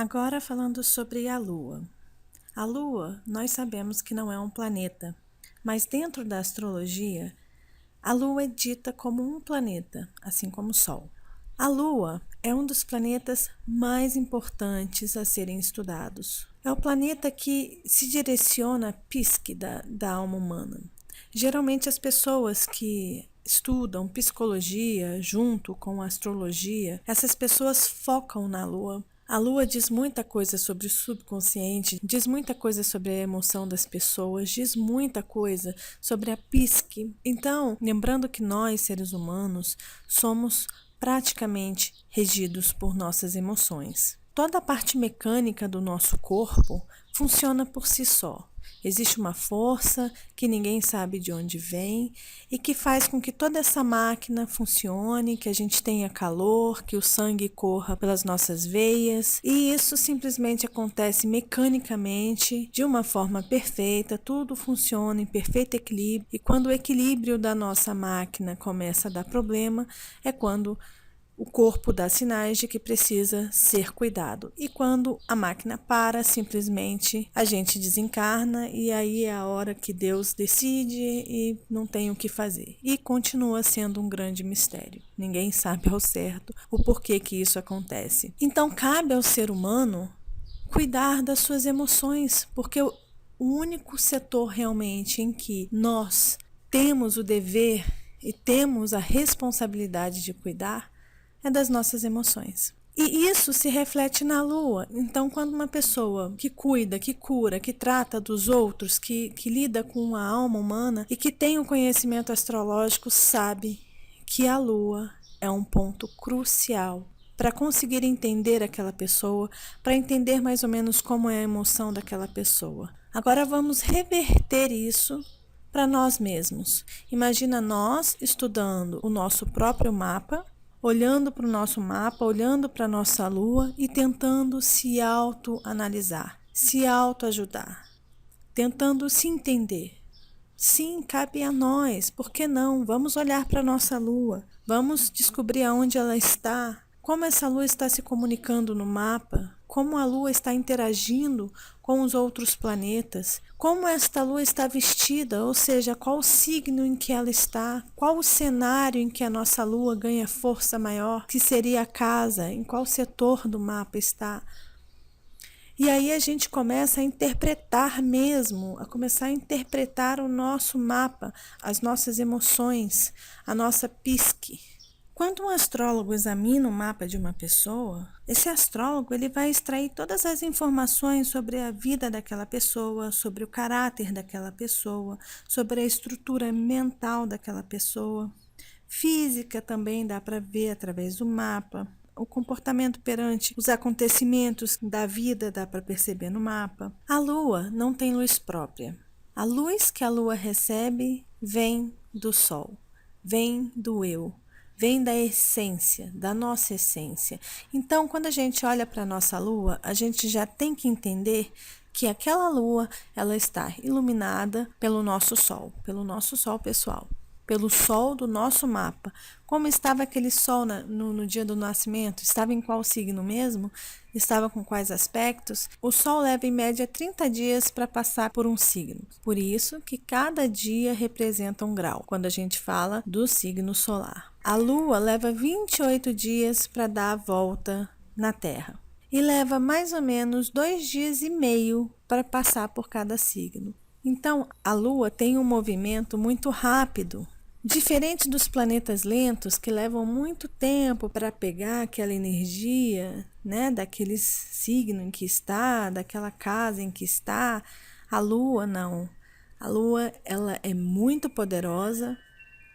Agora falando sobre a Lua. A Lua, nós sabemos que não é um planeta, mas dentro da astrologia, a Lua é dita como um planeta, assim como o Sol. A Lua é um dos planetas mais importantes a serem estudados. É o planeta que se direciona à psique da alma humana. Geralmente as pessoas que estudam psicologia junto com a astrologia, essas pessoas focam na Lua. A Lua diz muita coisa sobre o subconsciente, diz muita coisa sobre a emoção das pessoas, diz muita coisa sobre a psique. Então, lembrando que nós, seres humanos, somos praticamente regidos por nossas emoções. Toda a parte mecânica do nosso corpo funciona por si só. Existe uma força que ninguém sabe de onde vem e que faz com que toda essa máquina funcione, que a gente tenha calor, que o sangue corra pelas nossas veias. E isso simplesmente acontece mecanicamente, de uma forma perfeita, tudo funciona em perfeito equilíbrio. E quando o equilíbrio da nossa máquina começa a dar problema, é quando o corpo dá sinais de que precisa ser cuidado. E quando a máquina para, simplesmente a gente desencarna e aí é a hora que Deus decide e não tem o que fazer. E continua sendo um grande mistério. Ninguém sabe ao certo o porquê que isso acontece. Então cabe ao ser humano cuidar das suas emoções, porque o único setor realmente em que nós temos o dever e temos a responsabilidade de cuidar é das nossas emoções. E isso se reflete na Lua. Então, quando uma pessoa que cuida, que cura, que trata dos outros, que lida com a alma humana e que tem o conhecimento astrológico, sabe que a Lua é um ponto crucial para conseguir entender aquela pessoa, para entender mais ou menos como é a emoção daquela pessoa. Agora vamos reverter isso para nós mesmos. Imagina nós estudando o nosso próprio mapa, olhando para o nosso mapa, olhando para a nossa lua e tentando se autoanalisar, se autoajudar, tentando se entender. Sim, cabe a nós, por que não? Vamos olhar para a nossa lua, vamos descobrir aonde ela está, como essa lua está se comunicando no mapa, como a lua está interagindo com os outros planetas, como esta lua está vestida, ou seja, qual o signo em que ela está, qual o cenário em que a nossa lua ganha força maior, que seria a casa, em qual setor do mapa está. E aí a gente começa a interpretar mesmo, a começar a interpretar o nosso mapa, as nossas emoções, a nossa psique. Quando um astrólogo examina o mapa de uma pessoa, esse astrólogo ele vai extrair todas as informações sobre a vida daquela pessoa, sobre o caráter daquela pessoa, sobre a estrutura mental daquela pessoa. Física também dá para ver através do mapa. O comportamento perante os acontecimentos da vida dá para perceber no mapa. A Lua não tem luz própria. A luz que a Lua recebe vem do Sol, vem do eu, vem da essência, da nossa essência. Então, quando a gente olha para a nossa Lua, a gente já tem que entender que aquela Lua ela está iluminada pelo nosso Sol pessoal, pelo Sol do nosso mapa. Como estava aquele Sol no dia do nascimento? Estava em qual signo mesmo? Estava com quais aspectos? O Sol leva em média 30 dias para passar por um signo. Por isso que cada dia representa um grau, quando a gente fala do signo solar. A Lua leva 28 dias para dar a volta na Terra. E leva mais ou menos 2 dias e meio para passar por cada signo. Então, a Lua tem um movimento muito rápido. Diferente dos planetas lentos que levam muito tempo para pegar aquela energia, né, daquele signo em que está, daquela casa em que está, a Lua não. A Lua ela é muito poderosa,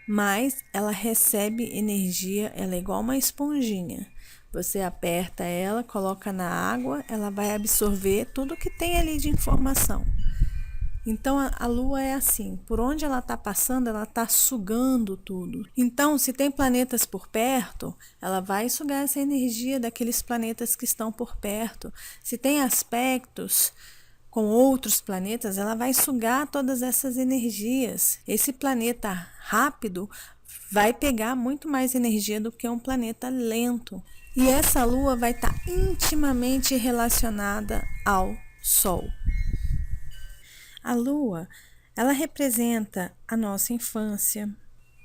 mas ela recebe energia, ela é igual uma esponjinha. Você aperta ela, coloca na água, ela vai absorver tudo que tem ali de informação. Então a Lua é assim, por onde ela está passando, ela está sugando tudo. Então, se tem planetas por perto, ela vai sugar essa energia daqueles planetas que estão por perto. Se tem aspectos com outros planetas, ela vai sugar todas essas energias. Esse planeta rápido vai pegar muito mais energia do que um planeta lento. E essa lua vai estar intimamente relacionada ao sol. A lua, ela representa a nossa infância,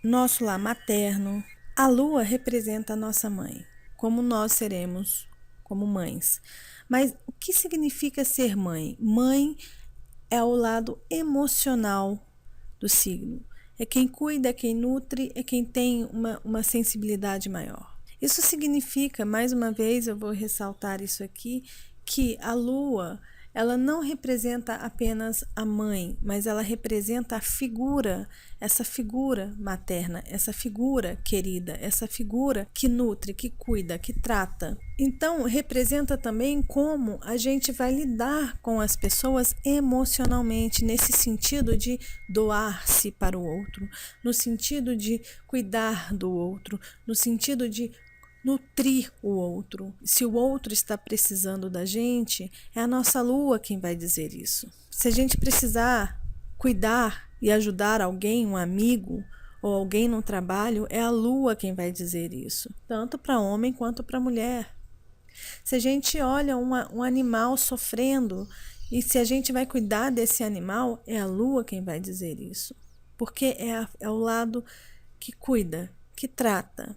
nosso lar materno. A lua representa a nossa mãe, como nós seremos como mães. Mas o que significa ser mãe? Mãe é o lado emocional do signo. É quem cuida, é quem nutre, é quem tem uma sensibilidade maior. Isso significa, mais uma vez, eu vou ressaltar isso aqui, que a lua, ela não representa apenas a mãe, mas ela representa a figura, essa figura materna, essa figura querida, essa figura que nutre, que cuida, que trata. Então, representa também como a gente vai lidar com as pessoas emocionalmente, nesse sentido de doar-se para o outro, no sentido de cuidar do outro, no sentido de nutrir o outro. Se o outro está precisando da gente, é a nossa lua quem vai dizer isso. Se a gente precisar cuidar e ajudar alguém, um amigo ou alguém no trabalho, é a lua quem vai dizer isso, tanto para homem quanto para mulher. Se a gente olha um animal sofrendo e se a gente vai cuidar desse animal, é a lua quem vai dizer isso. Porque é o lado que cuida, que trata,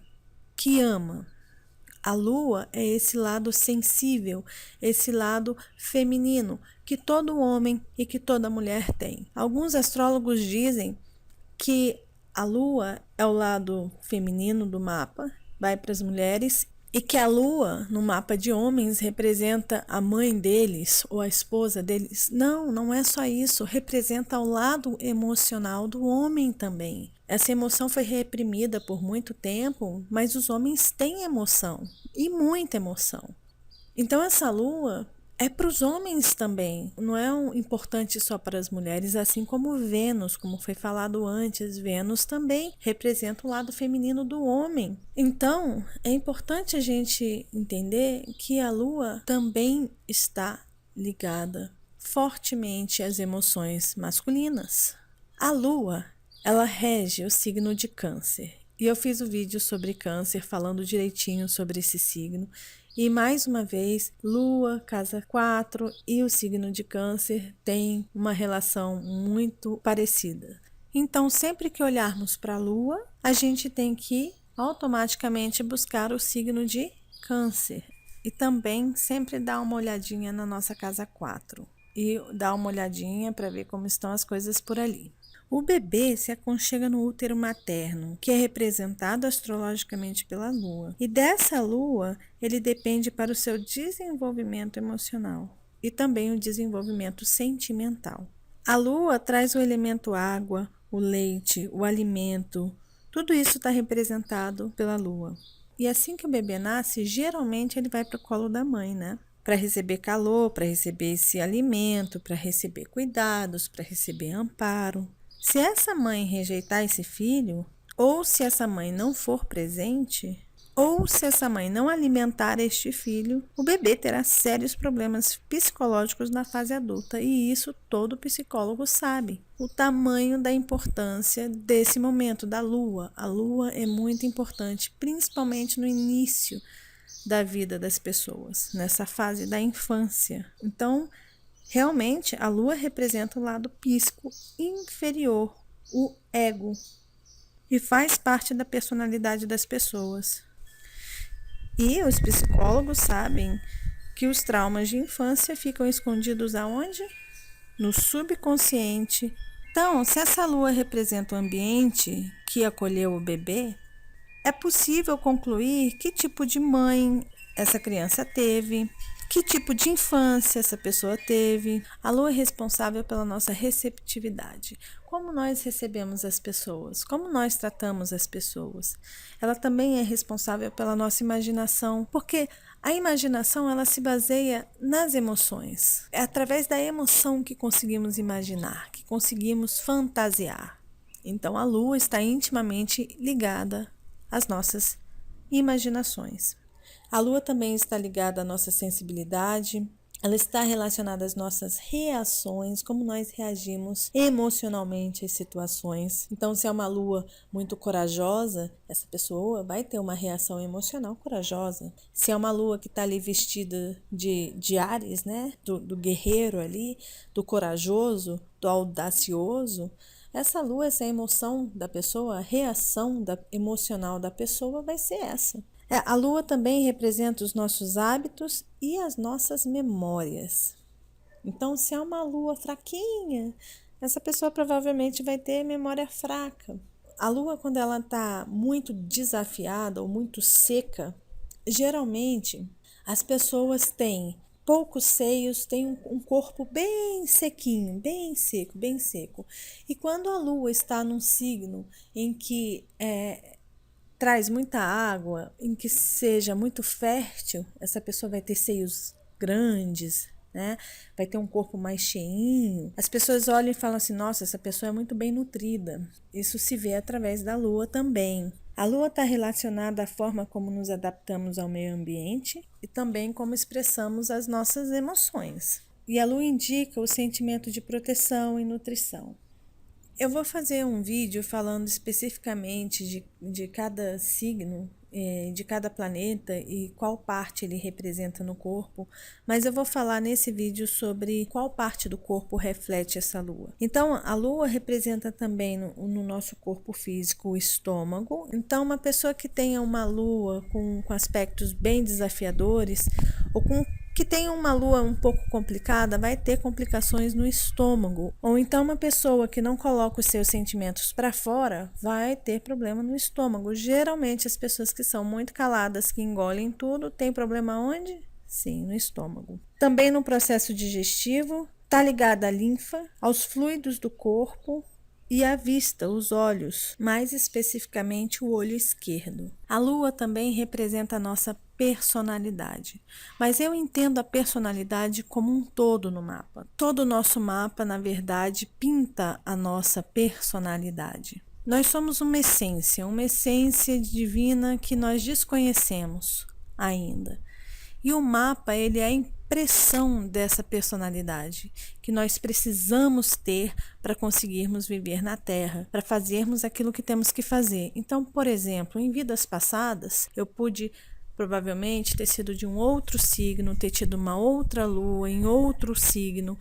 que ama. A lua é esse lado sensível, esse lado feminino que todo homem e que toda mulher tem. Alguns astrólogos dizem que a lua é o lado feminino do mapa, vai para as mulheres, e que a lua, no mapa de homens, representa a mãe deles ou a esposa deles. Não, não é só isso, representa o lado emocional do homem também. Essa emoção foi reprimida por muito tempo, mas os homens têm emoção, e muita emoção. Então essa lua é para os homens também, não é importante só para as mulheres, assim como Vênus, como foi falado antes, Vênus também representa o lado feminino do homem. Então, é importante a gente entender que a lua também está ligada fortemente às emoções masculinas. A lua, ela rege o signo de Câncer. E eu fiz o vídeo sobre Câncer, falando direitinho sobre esse signo. E mais uma vez, Lua, casa 4 e o signo de Câncer têm uma relação muito parecida. Então, sempre que olharmos para a Lua, a gente tem que automaticamente buscar o signo de Câncer. E também sempre dar uma olhadinha na nossa casa 4. E dar uma olhadinha para ver como estão as coisas por ali. O bebê se aconchega no útero materno, que é representado astrologicamente pela lua. E dessa lua, ele depende para o seu desenvolvimento emocional e também o desenvolvimento sentimental. A lua traz o elemento água, o leite, o alimento. Tudo isso está representado pela lua. E assim que o bebê nasce, geralmente ele vai para o colo da mãe, né? Para receber calor, para receber esse alimento, para receber cuidados, para receber amparo. Se essa mãe rejeitar esse filho, ou se essa mãe não for presente, ou se essa mãe não alimentar este filho, o bebê terá sérios problemas psicológicos na fase adulta, e isso todo psicólogo sabe. O tamanho da importância desse momento da lua. A lua é muito importante, principalmente no início da vida das pessoas, nessa fase da infância. Então, realmente, a lua representa o lado psíquico inferior, o ego, e faz parte da personalidade das pessoas. E os psicólogos sabem que os traumas de infância ficam escondidos aonde? No subconsciente. Então, se essa lua representa o ambiente que acolheu o bebê, é possível concluir que tipo de mãe essa criança teve, que tipo de infância essa pessoa teve. A lua é responsável pela nossa receptividade. Como nós recebemos as pessoas, como nós tratamos as pessoas. Ela também é responsável pela nossa imaginação, porque a imaginação ela se baseia nas emoções. É através da emoção que conseguimos imaginar, que conseguimos fantasiar. Então a lua está intimamente ligada às nossas imaginações. A lua também está ligada à nossa sensibilidade, ela está relacionada às nossas reações, como nós reagimos emocionalmente às situações. Então, se é uma lua muito corajosa, essa pessoa vai ter uma reação emocional corajosa. Se é uma lua que está ali vestida de Áries, né? Do guerreiro ali, do corajoso, do audacioso, essa lua, essa emoção da pessoa, a reação emocional da pessoa vai ser essa. A lua também representa os nossos hábitos e as nossas memórias. Então, se é uma lua fraquinha, essa pessoa provavelmente vai ter memória fraca. A lua, quando ela está muito desafiada ou muito seca, geralmente as pessoas têm poucos seios, têm um corpo bem sequinho, bem seco, bem seco. E quando a lua está num signo em que traz muita água, em que seja muito fértil, essa pessoa vai ter seios grandes, né? Vai ter um corpo mais cheinho. As pessoas olham e falam assim, nossa, essa pessoa é muito bem nutrida. Isso se vê através da lua também. A lua está relacionada à forma como nos adaptamos ao meio ambiente e também como expressamos as nossas emoções. E a lua indica o sentimento de proteção e nutrição. Eu vou fazer um vídeo falando especificamente de cada signo, de cada planeta e qual parte ele representa no corpo, mas eu vou falar nesse vídeo sobre qual parte do corpo reflete essa lua. Então, a lua representa também no nosso corpo físico o estômago. Então, uma pessoa que tenha uma lua com aspectos bem desafiadores ou que tem uma lua um pouco complicada, vai ter complicações no estômago. Ou então uma pessoa que não coloca os seus sentimentos para fora, vai ter problema no estômago. Geralmente as pessoas que são muito caladas, que engolem tudo, tem problema onde? Sim, no estômago. Também no processo digestivo, está ligada à linfa, aos fluidos do corpo, e a vista, os olhos, mais especificamente o olho esquerdo. A lua também representa a nossa personalidade, mas eu entendo a personalidade como um todo no mapa. Todo o nosso mapa, na verdade, pinta a nossa personalidade. Nós somos uma essência divina que nós desconhecemos ainda. E o mapa, ele é a impressão dessa personalidade que nós precisamos ter para conseguirmos viver na Terra, para fazermos aquilo que temos que fazer. Então, por exemplo, em vidas passadas, eu pude provavelmente ter sido de um outro signo, ter tido uma outra lua em outro signo,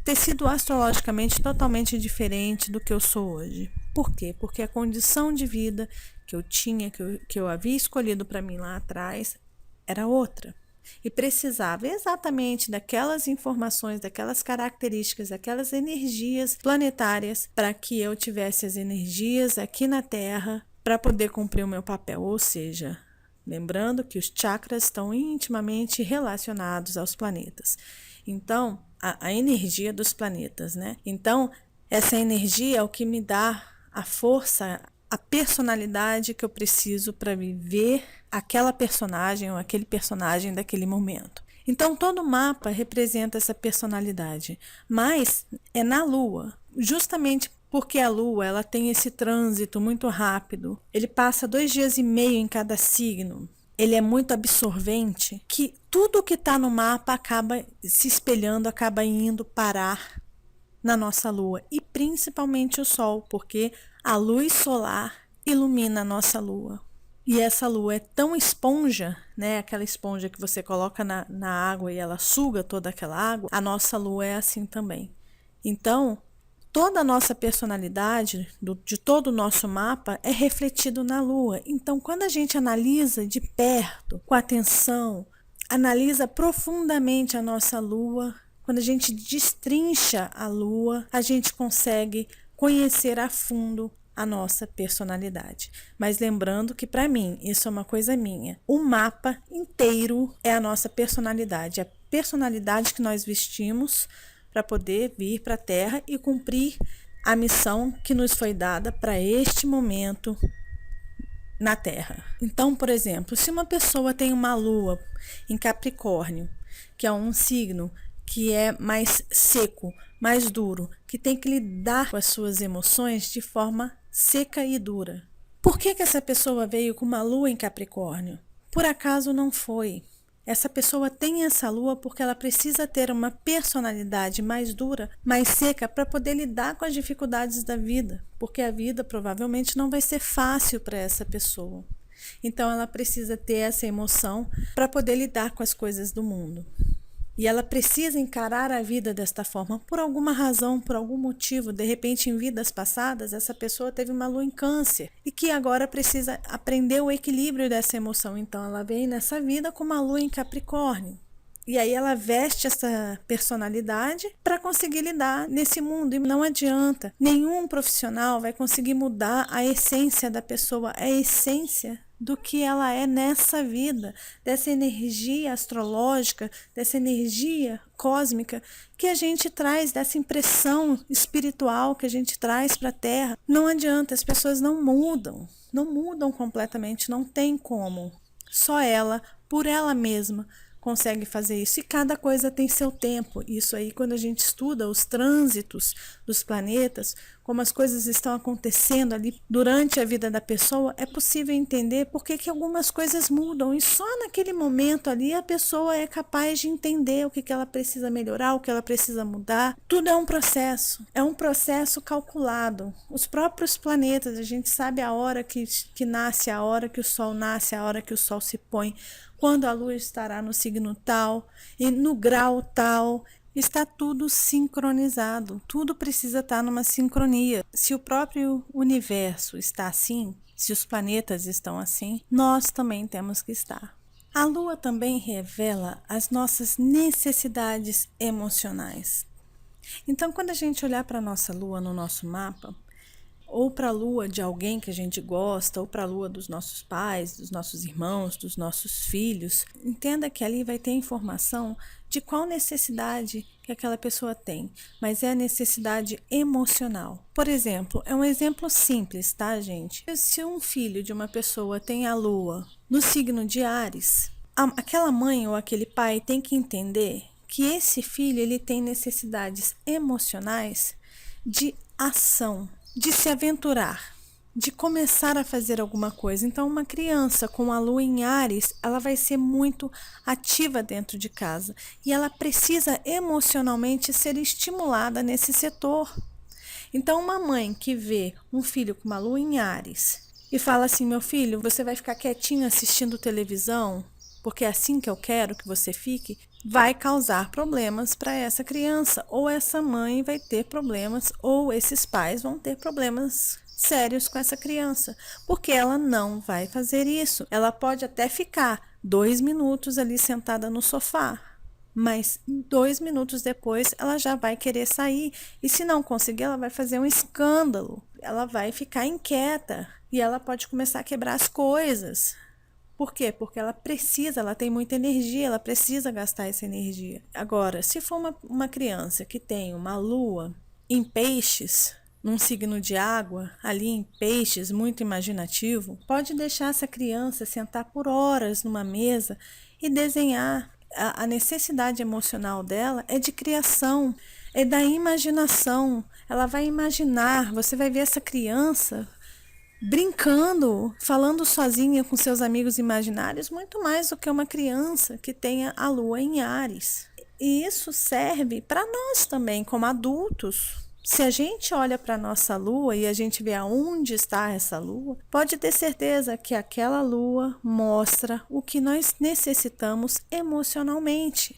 ter sido astrologicamente totalmente diferente do que eu sou hoje. Por quê? Porque a condição de vida que eu tinha, que eu havia escolhido para mim lá atrás, era outra. E precisava exatamente daquelas informações, daquelas características, daquelas energias planetárias para que eu tivesse as energias aqui na Terra para poder cumprir o meu papel. Ou seja, lembrando que os chakras estão intimamente relacionados aos planetas. Então, a energia dos planetas, né? Então, essa energia é o que me dá a força, a personalidade que eu preciso para viver aquela personagem ou aquele personagem daquele momento. Então, todo mapa representa essa personalidade, mas é na Lua, justamente porque a Lua ela tem esse trânsito muito rápido. Ele passa 2 dias e meio em cada signo. Ele é muito absorvente, que tudo que está no mapa acaba se espelhando, acaba indo parar na nossa Lua, e principalmente o Sol, porque a luz solar ilumina a nossa Lua. E essa Lua é tão esponja, né? Aquela esponja que você coloca na água e ela suga toda aquela água. A nossa Lua é assim também. Então, toda a nossa personalidade, de todo o nosso mapa, é refletido na Lua. Então, quando a gente analisa de perto, com atenção, analisa profundamente a nossa Lua, quando a gente destrincha a Lua, a gente consegue conhecer a fundo a nossa personalidade. Mas lembrando que para mim, isso é uma coisa minha. O mapa inteiro é a nossa personalidade, a personalidade que nós vestimos para poder vir para a Terra e cumprir a missão que nos foi dada para este momento na Terra. Então, por exemplo, se uma pessoa tem uma lua em Capricórnio, que é um signo que é mais seco, mais duro, que tem que lidar com as suas emoções de forma seca e dura. Por que essa pessoa veio com uma lua em Capricórnio? Por acaso não foi. Essa pessoa tem essa lua porque ela precisa ter uma personalidade mais dura, mais seca, para poder lidar com as dificuldades da vida, porque a vida provavelmente não vai ser fácil para essa pessoa. Então ela precisa ter essa emoção para poder lidar com as coisas do mundo. E ela precisa encarar a vida desta forma, por alguma razão, por algum motivo. De repente, em vidas passadas, essa pessoa teve uma lua em câncer e que agora precisa aprender o equilíbrio dessa emoção. Então, ela vem nessa vida com uma lua em Capricórnio. E aí ela veste essa personalidade para conseguir lidar nesse mundo. E não adianta. Nenhum profissional vai conseguir mudar a essência da pessoa, a essência do que ela é nessa vida, dessa energia astrológica, dessa energia cósmica que a gente traz, dessa impressão espiritual que a gente traz para a Terra. Não adianta, as pessoas não mudam completamente, não tem como. Só ela, por ela mesma, consegue fazer isso. E cada coisa tem seu tempo. Isso aí, quando a gente estuda os trânsitos dos planetas, como as coisas estão acontecendo ali durante a vida da pessoa, é possível entender por que algumas coisas mudam. E só naquele momento ali a pessoa é capaz de entender o que ela precisa melhorar, o que ela precisa mudar. Tudo é um processo calculado. Os próprios planetas, a gente sabe a hora que nasce, a hora que o Sol nasce, a hora que o Sol se põe, quando a Lua estará no signo tal e no grau tal. Está tudo sincronizado, tudo precisa estar numa sincronia. Se o próprio universo está assim, se os planetas estão assim, nós também temos que estar. A Lua também revela as nossas necessidades emocionais. Então, quando a gente olhar para a nossa Lua no nosso mapa, ou para a lua de alguém que a gente gosta, ou para a lua dos nossos pais, dos nossos irmãos, dos nossos filhos, entenda que ali vai ter informação de qual necessidade que aquela pessoa tem, mas é a necessidade emocional. Por exemplo, é um exemplo simples, tá, gente? Se um filho de uma pessoa tem a lua no signo de Áries, aquela mãe ou aquele pai tem que entender que esse filho ele tem necessidades emocionais de ação, de se aventurar, de começar a fazer alguma coisa. Então, uma criança com a lua em Áries, ela vai ser muito ativa dentro de casa e ela precisa emocionalmente ser estimulada nesse setor. Então, uma mãe que vê um filho com uma lua em Áries e fala assim: meu filho, você vai ficar quietinho assistindo televisão, porque é assim que eu quero que você fique, vai causar problemas para essa criança. Ou essa mãe vai ter problemas, ou esses pais vão ter problemas sérios com essa criança, porque ela não vai fazer isso. Ela pode até ficar 2 minutos ali sentada no sofá, mas 2 minutos depois ela já vai querer sair. E se não conseguir, ela vai fazer um escândalo. Ela vai ficar inquieta e ela pode começar a quebrar as coisas. Por quê? Porque ela tem muita energia, ela precisa gastar essa energia. Agora, se for uma criança que tem uma lua em peixes, num signo de água, ali em peixes, muito imaginativo, pode deixar essa criança sentar por horas numa mesa e desenhar. A necessidade emocional dela é de criação, é da imaginação. Ela vai imaginar, você vai ver essa criança brincando, falando sozinha com seus amigos imaginários, muito mais do que uma criança que tenha a lua em Áries. E isso serve para nós também, como adultos. Se a gente olha para a nossa lua e a gente vê aonde está essa lua, pode ter certeza que aquela lua mostra o que nós necessitamos emocionalmente.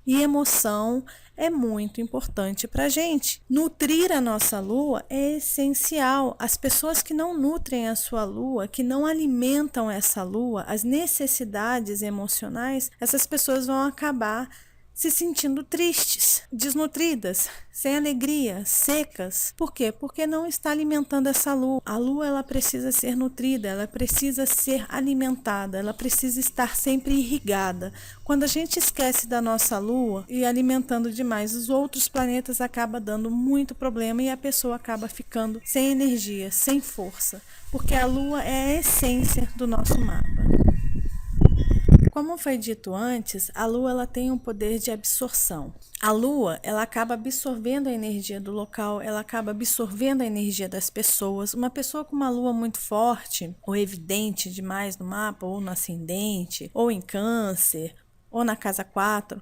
E emoção é muito importante para a gente. Nutrir a nossa lua é essencial. As pessoas que não nutrem a sua lua, que não alimentam essa lua, as necessidades emocionais, essas pessoas vão acabar se sentindo tristes, desnutridas, sem alegria, secas. Por quê? Porque não está alimentando essa lua. A lua ela precisa ser nutrida, ela precisa ser alimentada, ela precisa estar sempre irrigada. Quando a gente esquece da nossa lua e alimentando demais os outros planetas, acaba dando muito problema e a pessoa acaba ficando sem energia, sem força, porque a lua é a essência do nosso mapa. Como foi dito antes, a Lua ela tem um poder de absorção. A Lua ela acaba absorvendo a energia do local, ela acaba absorvendo a energia das pessoas. Uma pessoa com uma Lua muito forte, ou evidente demais no mapa, ou no ascendente, ou em Câncer, ou na casa 4,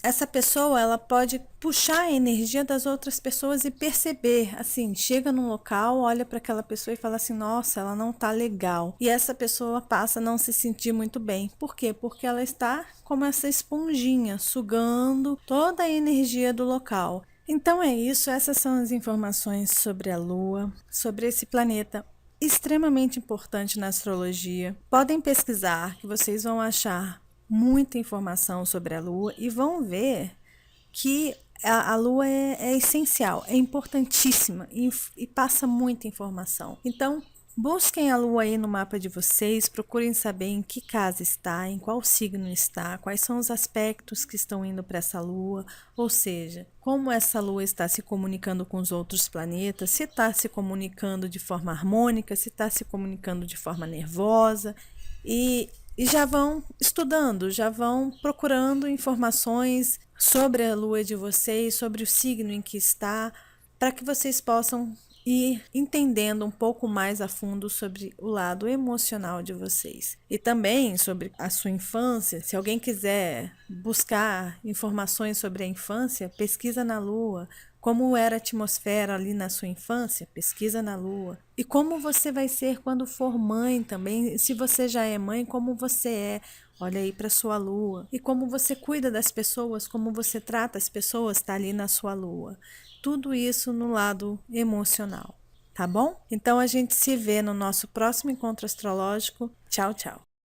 essa pessoa ela pode puxar a energia das outras pessoas e perceber, assim, chega num local, olha para aquela pessoa e fala assim, nossa, ela não tá legal. E essa pessoa passa a não se sentir muito bem. Por quê? Porque ela está como essa esponjinha, sugando toda a energia do local. Então é isso, essas são as informações sobre a Lua, sobre esse planeta extremamente importante na astrologia. Podem pesquisar que vocês vão achar muita informação sobre a Lua e vão ver que a Lua é essencial, é importantíssima e passa muita informação. Então, busquem a Lua aí no mapa de vocês, procurem saber em que casa está, em qual signo está, quais são os aspectos que estão indo para essa Lua, ou seja, como essa Lua está se comunicando com os outros planetas, se está se comunicando de forma harmônica, se está se comunicando de forma nervosa e já vão estudando, já vão procurando informações sobre a lua de vocês, sobre o signo em que está, para que vocês possam ir entendendo um pouco mais a fundo sobre o lado emocional de vocês. E também sobre a sua infância. Se alguém quiser buscar informações sobre a infância, pesquisa na Lua. Como era a atmosfera ali na sua infância? Pesquisa na Lua. E como você vai ser quando for mãe também? Se você já é mãe, como você é? Olha aí para sua Lua. E como você cuida das pessoas, como você trata as pessoas, está ali na sua Lua. Tudo isso no lado emocional, tá bom? Então a gente se vê no nosso próximo encontro astrológico. Tchau, tchau.